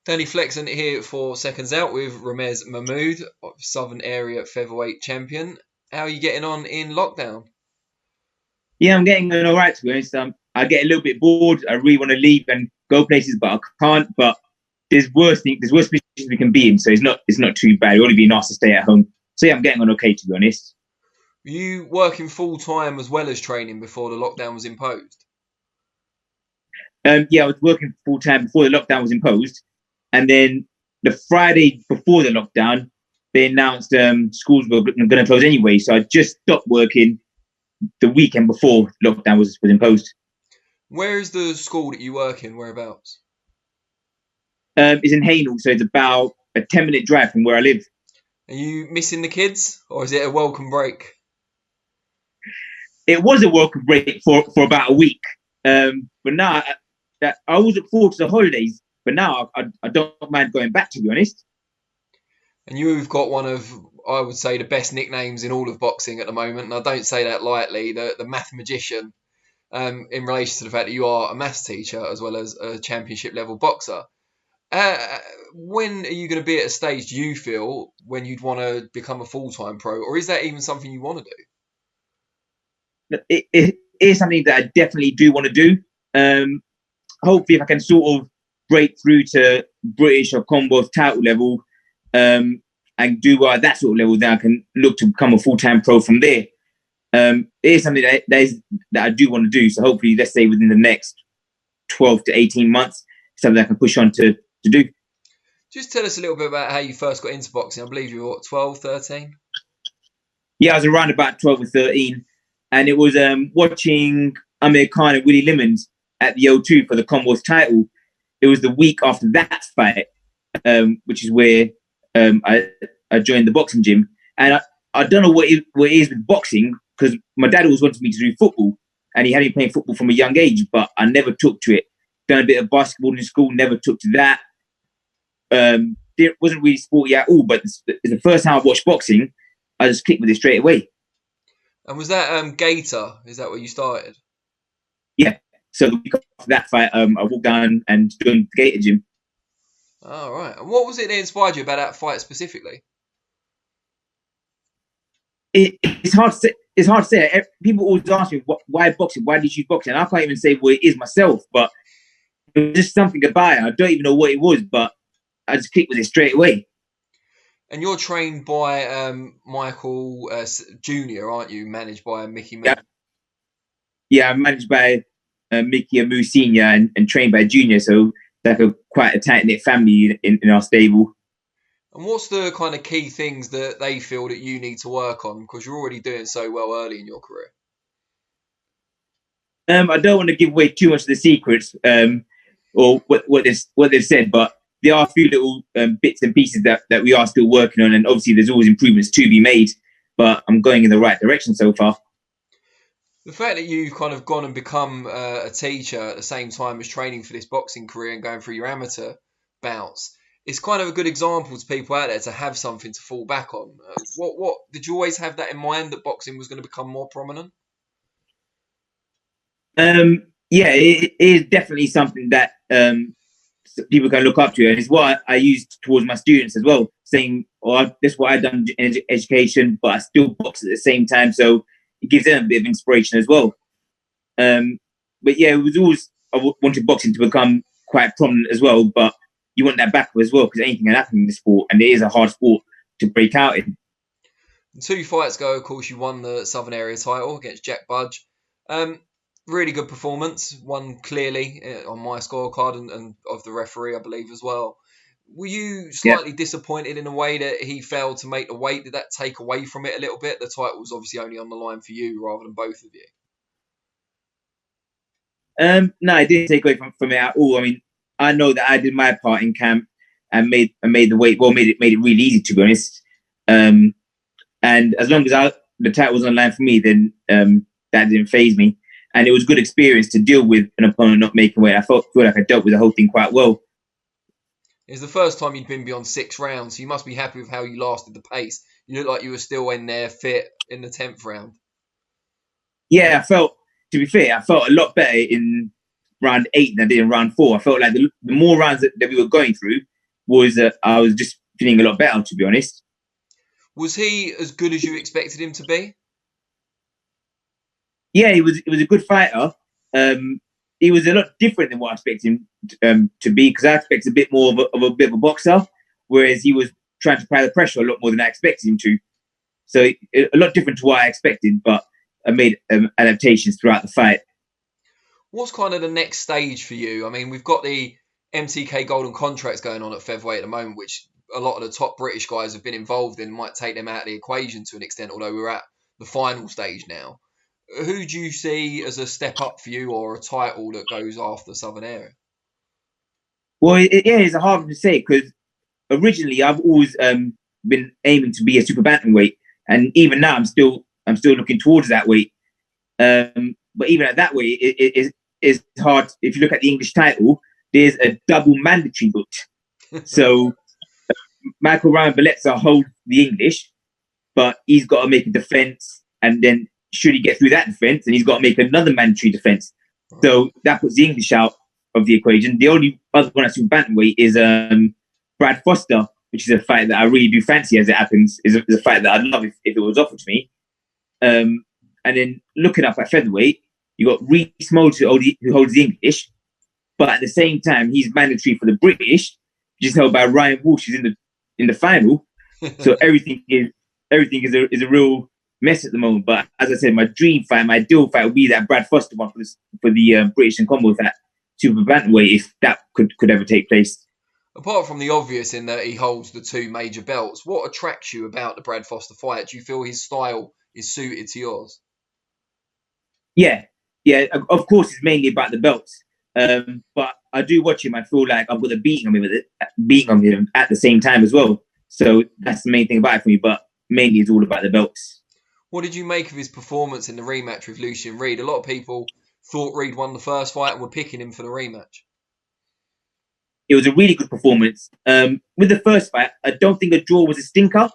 Danny Flexen here for Seconds Out with Ramez Mahmood, Southern Area Featherweight Champion. How are you getting on in lockdown? Yeah, I'm getting on all right, to be honest. I get a little bit bored. I really want to leave and go places, but I can't. But there's worse positions we can be in, so it's not too bad. It would be nice to stay at home. So yeah, I'm getting on okay, to be honest. Were you working full time as well as training before the lockdown was imposed? Yeah, I was working full time before the lockdown was imposed, and then the Friday before the lockdown, they announced schools were going to close anyway. So I just stopped working the weekend before lockdown was imposed. Where is the school that you work in? Whereabouts? It's in Hainault, so it's about a 10-minute drive from where I live. Are you missing the kids, or is it a welcome break? It was a welcome break for about a week. But now I always look forward to the holidays. But now I don't mind going back, to be honest. And you've got one of, I would say, the best nicknames in all of boxing at the moment, and I don't say that lightly. The Mathmagician, in relation to the fact that you are a maths teacher as well as a championship level boxer. When are you going to be at a stage, do you feel, when you'd want to become a full time pro, or is that even something you want to do? It is something that I definitely do want to do. Hopefully, if I can sort of break through to British or Commonwealth title level, and do that sort of level, then I can look to become a full-time pro from there. It is something that I do want to do. So hopefully, let's say within the next 12 to 18 months, something I can push on to do. Just tell us a little bit about how you first got into boxing. I believe you were, what, 12, 13? Yeah, I was around about 12 or 13, and it was watching Amir Khan and Willie Lemons at the O2 for the Commonwealth title. It was the week after that fight, which is where I joined the boxing gym. And I don't know what it is with boxing, because my dad always wanted me to do football, and he had me playing football from a young age, but I never took to it. Done a bit of basketball in school, never took to that. It wasn't really sporty at all, but it's the first time I watched boxing, I just clicked with it straight away. And was that Gator? Is that where you started? Yeah. So the week after that fight, I walked down and joined the Gator gym. Oh, right. And what was it that inspired you about that fight specifically? It's hard to say. It's hard to say. People always ask me, why boxing? Why did you choose boxing? And I can't even say what it is myself, but it was just something about it. I don't even know what it was, but I just clicked with it straight away. And you're trained by Michael Jr., aren't you? Managed by Mickey Moo. Yeah, yeah. I'm managed by Mickey Amu Senior and trained by Junior, so like quite a tight knit family in our stable. And what's the kind of key things that they feel that you need to work on? Because you're already doing so well early in your career. I don't want to give away too much of the secrets, or what they've said, but there are a few little bits and pieces that we are still working on, and obviously there's always improvements to be made. But I'm going in the right direction so far. The fact that you've kind of gone and become a teacher at the same time as training for this boxing career and going through your amateur bouts, it's kind of a good example to people out there to have something to fall back on. What did you always have that in mind, that boxing was going to become more prominent? Yeah, it is definitely something that people can look up to, and it's what I use towards my students as well, saying, "Oh, this is what I've done in education, but I still box at the same time." So it gives them a bit of inspiration as well. But yeah, it was always wanted boxing to become quite prominent as well, but you want that backup as well, because anything can happen in the sport, and it is a hard sport to break out in. 2 fights ago, of course, you won the Southern Area title against Jack Budge. Um, Really good performance, won clearly on my scorecard and of the referee, I believe, as well. Were you Yeah. slightly disappointed in a way that he failed to make the weight? Did that take away from it a little bit? The title was obviously only on the line for you rather than both of you. No, it didn't take away from it at all. I mean, I know that I did my part in camp and made the weight, well, made it really easy, to be honest. And as long as the title was on line for me, then that didn't faze me. And it was a good experience to deal with an opponent not making weight. I feel like I dealt with the whole thing quite well. It was the first time you'd been beyond 6 rounds, so you must be happy with how you lasted the pace. You looked like you were still in there fit in the 10th round. Yeah, to be fair, I felt a lot better in round 8 than I did in round 4. I felt like the more rounds that we were going through, was I was just feeling a lot better, to be honest. Was he as good as you expected him to be? Yeah, he was a good fighter. He was a lot different than what I expected him to be, because I expected a bit more of a bit of a boxer, whereas he was trying to apply the pressure a lot more than I expected him to. So a lot different to what I expected, but I made adaptations throughout the fight. What's kind of the next stage for you? I mean, we've got the MTK Golden Contracts going on at featherweight at the moment, which a lot of the top British guys have been involved in, might take them out of the equation to an extent, although we're at the final stage now. Who do you see as a step up for you, or a title that goes after the Southern area? Well, yeah, it's hard to say, because originally I've always been aiming to be a super bantamweight, and even now I'm still looking towards that weight. But even at that weight, it's hard. If you look at the English title, there's a double mandatory booked. So Michael Ryan Bellezza holds the English, but he's got to make a defense, and then should he get through that defense, then he's got to make another mandatory defense. So that puts the English out of the equation. The only other one that's in bantamweight is Brad Foster, which is a fight that I really do fancy, as it happens. Is a fight that I'd love if it was offered to me. And then looking up at featherweight, you got Reece Moulds, who holds the English, but at the same time he's mandatory for the British, which is held by Ryan Walsh, who's in the final. So everything is a real mess at the moment. But as I said, my dream fight, my ideal fight would be that Brad Foster one for the British and Commonwealth at super bantamweight, if that could ever take place. Apart from the obvious in that he holds the two major belts, what attracts you about the Brad Foster fight? Do you feel his style is suited to yours? Yeah, of course, it's mainly about the belts. But I do watch him. I feel like I've got the beating on him at the same time as well. So that's the main thing about it for me. But mainly, it's all about the belts. What did you make of his performance in the rematch with Lucian Reid? A lot of people thought Reid won the first fight and were picking him for the rematch. It was a really good performance. With the first fight, I don't think a draw was a stinker.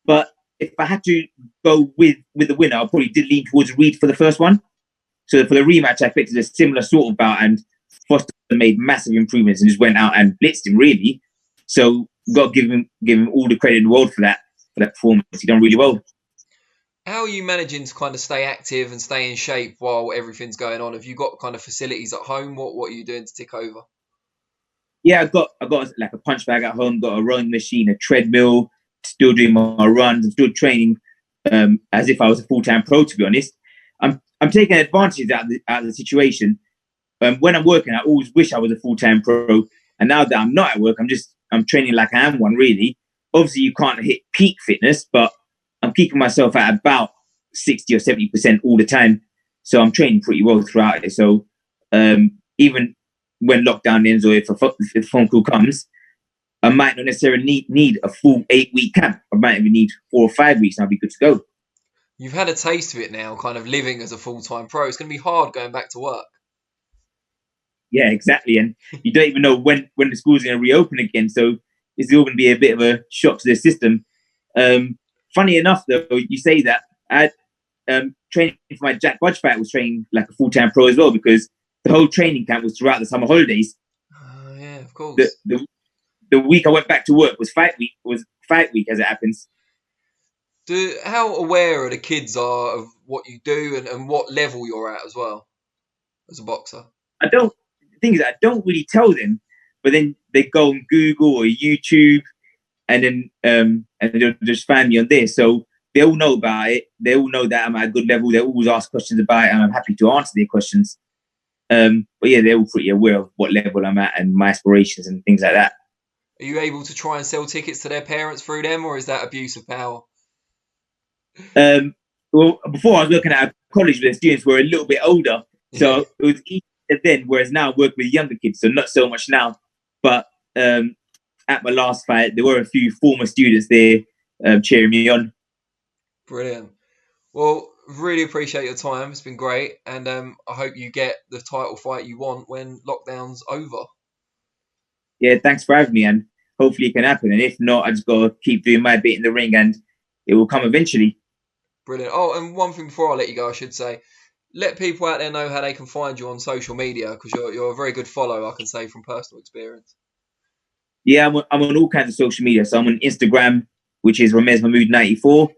But if I had to go with the winner, I probably did lean towards Reid for the first one. So for the rematch, I expected a similar sort of bout, and Foster made massive improvements and just went out and blitzed him, really. So got to give him all the credit in the world for that performance. He done really well. How are you managing to kind of stay active and stay in shape while everything's going on? Have you got kind of facilities at home? What are you doing to tick over? Yeah, I got like a punch bag at home, got a rowing machine, a treadmill, still doing my runs, I'm still training as if I was a full-time pro, to be honest. I'm taking advantage out of the situation. When I'm working, I always wish I was a full-time pro. And now that I'm not at work, I'm training like I am one, really. Obviously, you can't hit peak fitness, but I'm keeping myself at about 60 or 70% all the time. So I'm training pretty well throughout it. So even when lockdown ends, or if the phone call comes, I might not necessarily need a full 8-week camp. I might even need 4 or 5 weeks, and I'll be good to go. You've had a taste of it now, kind of living as a full-time pro. It's going to be hard going back to work. Yeah, exactly. And you don't even know when the school's going to reopen again. So it's all going to be a bit of a shock to the system. Funny enough, though, you say that. I training for my Jack Budge fight was training like a full-time pro as well, because the whole training camp was throughout the summer holidays. Yeah, of course. The week I went back to work was fight week, as it happens. How aware the kids are of what you do and what level you're at as well as a boxer? The thing is, I don't really tell them, but then they go on Google or YouTube, and then they'll just find me on there. So they all know about it. They all know that I'm at a good level. They always ask questions about it, and I'm happy to answer their questions. But yeah, they're all pretty aware of what level I'm at and my aspirations and things like that. Are you able to try and sell tickets to their parents through them, or is that abuse of power? Well, before I was working at a college where the students were a little bit older, so it was easier then, whereas now I work with younger kids, so not so much now. But at my last fight, there were a few former students there cheering me on. Brilliant. Well, really appreciate your time. It's been great, and I hope you get the title fight you want when lockdown's over. Yeah, thanks for having me, and hopefully it can happen. And if not, I just got to keep doing my bit in the ring, and it will come eventually. Brilliant. Oh, and one thing before I let you go, I should say, let people out there know how they can find you on social media, because you're a very good follow, I can say, from personal experience. Yeah, I'm on all kinds of social media. So I'm on Instagram, which is Ramez Mahmood 94.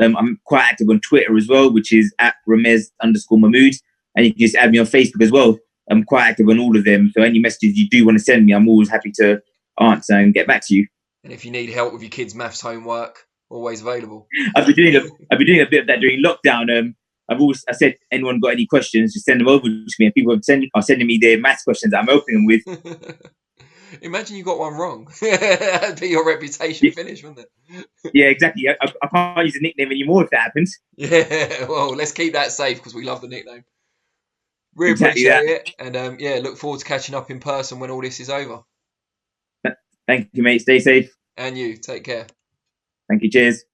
I'm quite active on Twitter as well, which is at Ramez_Mahmood. And you can just add me on Facebook as well. I'm quite active on all of them. So any messages you do want to send me, I'm always happy to answer and get back to you. And if you need help with your kids' maths homework, always available. I've been doing a bit of that during lockdown. I said, anyone got any questions, just send them over to me. And people are sending me their maths questions that I'm helping them with. Imagine you got one wrong. That'd be your reputation finished, wouldn't it? Yeah, exactly. I can't use a nickname anymore if that happens. Yeah, well, let's keep that safe because we love the nickname. Really Exactly appreciate it. And yeah, look forward to catching up in person when all this is over. Thank you, mate. Stay safe. And you, take care. Thank you. Cheers.